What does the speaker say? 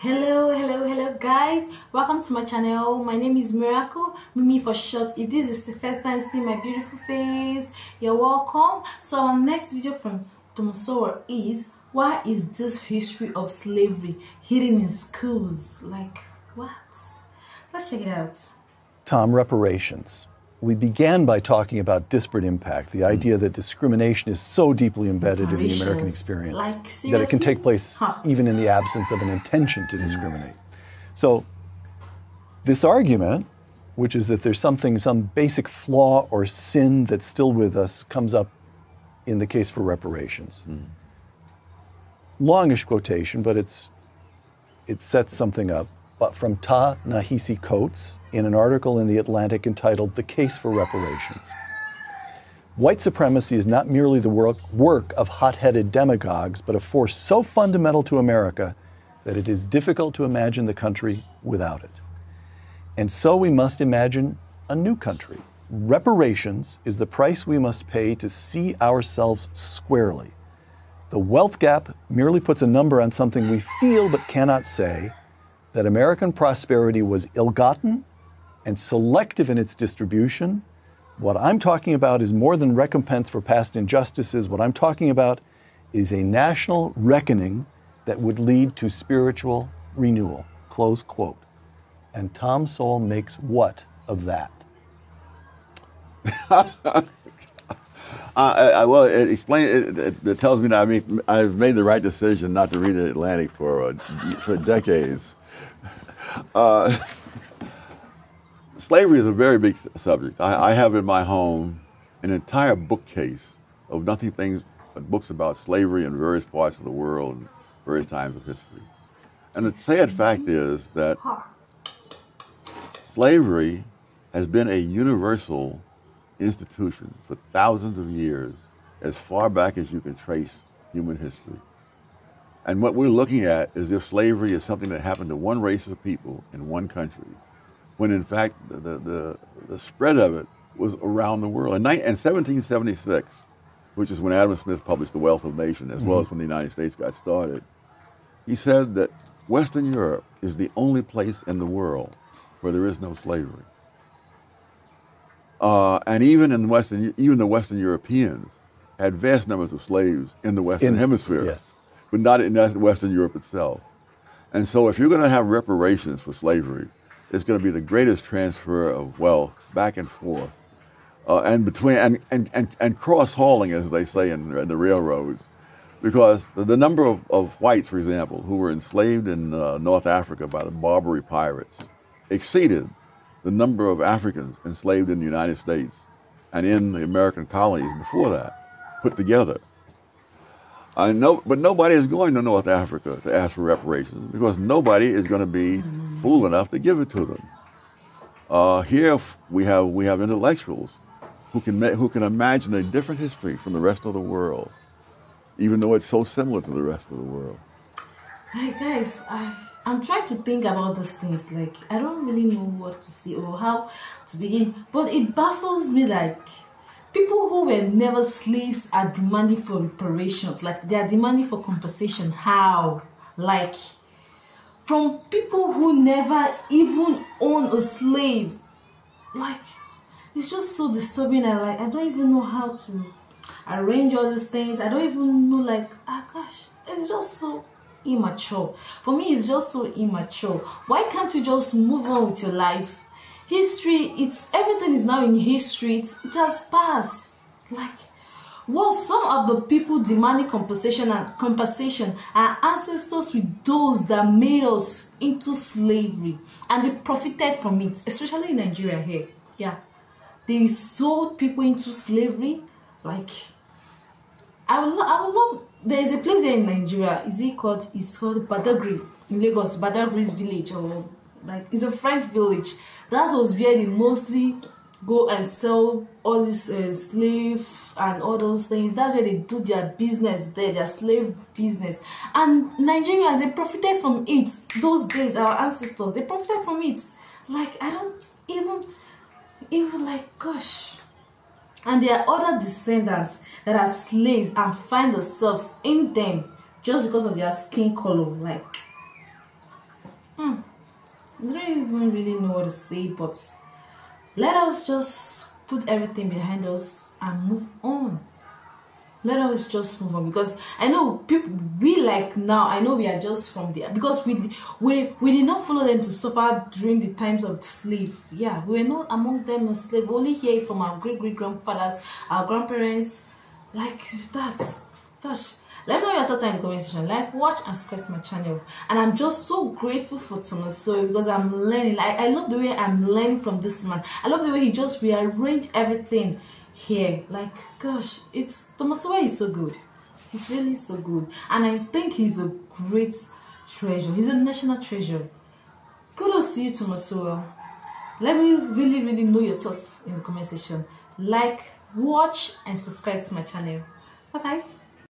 Hello guys, welcome to my channel. My name is Miracle, Mimi for short. If this is the first time seeing my beautiful face, you're welcome. So our next video from Tomosowa is, why is this history of slavery hidden in schools? Like, what? Let's check it out. Tom, reparations. We began by talking about disparate impact, the idea that discrimination is so deeply embedded in the American experience that it can take place even in the absence of an intention to discriminate. So this argument, which is that there's some basic flaw or sin that's still with us, comes up in the case for reparations. Longish quotation, but it sets something up. But from Ta-Nehisi Coates in an article in The Atlantic entitled "The Case for Reparations." White supremacy is not merely the work of hot-headed demagogues, but a force so fundamental to America that it is difficult to imagine the country without it. And so we must imagine a new country. Reparations is the price we must pay to see ourselves squarely. The wealth gap merely puts a number on something we feel but cannot say, that American prosperity was ill-gotten and selective in its distribution. What I'm talking about is more than recompense for past injustices. What I'm talking about is a national reckoning that would lead to spiritual renewal, close quote. And Tom Sowell makes what of that? Well, it tells me that I've made the right decision not to read The Atlantic for decades. Slavery is a very big subject. I have in my home an entire bookcase of nothing but books about slavery in various parts of the world and various times of history. And the sad fact is that slavery has been a universal institution for thousands of years, as far back as you can trace human history. And what we're looking at is if slavery is something that happened to one race of people in one country, when in fact the spread of it was around the world. In 1776, which is when Adam Smith published The Wealth of Nations, as well as when the United States got started, he said that Western Europe is the only place in the world where there is no slavery. And even the Western Europeans had vast numbers of slaves in the Western Hemisphere. Yes. But not in Western Europe itself. And so if you're going to have reparations for slavery, it's going to be the greatest transfer of wealth back and forth, and cross-hauling, as they say in the railroads, because the number of whites, for example, who were enslaved in North Africa by the Barbary pirates exceeded the number of Africans enslaved in the United States and in the American colonies before that, put together. But nobody is going to North Africa to ask for reparations because nobody is going to be fool enough to give it to them. Here we have intellectuals who can imagine a different history from the rest of the world, even though it's so similar to the rest of the world. Hey guys, I'm trying to think about these things. Like, I don't really know what to say or how to begin, but it baffles me. Like, people who were never slaves are demanding for reparations. Like, they are demanding for compensation. How? Like, from people who never even owned a slave. Like, it's just so disturbing. I don't even know how to arrange all these things. I don't even know, like, gosh, it's just so immature. For me, it's just so immature. Why can't you just move on with your life? History, everything is now in history. It has passed. Like, some of the people demanding compensation are ancestors with those that made us into slavery, and they profited from it, especially in Nigeria here. Yeah, they sold people into slavery. Like, I would love. There is a place here in Nigeria. It's called Badagry in Lagos. Badagry's village, or like, it's a French village. That was where they mostly go and sell all this slave and all those things. That's where they do their business there, their slave business. And Nigerians, they profited from it. Those days, our ancestors, they profited from it. Like, I don't even like, gosh. And there are other descendants that are slaves and find themselves in them just because of their skin color. Like, I don't even really know what to say, but let us just put everything behind us and move on. Let us just move on, because I know people, we like now, I know we are just from there, because we did not follow them to suffer during the times of the slave. Yeah, we were not among them no slave. We only hear it from our great-great-grandfathers, our grandparents, like that. Gosh, let me know your thoughts in the comment section. Like, watch, and subscribe to my channel. And I'm just so grateful for Tomoso, because I'm learning. I love the way I'm learning from this man. I love the way he just rearranged everything here. Like, gosh, Tomoso is so good. He's really so good, and I think he's a great treasure. He's a national treasure. Kudos to you, Tomoso. Let me really know your thoughts in the comment section. Like, watch, and subscribe to my channel. Bye bye.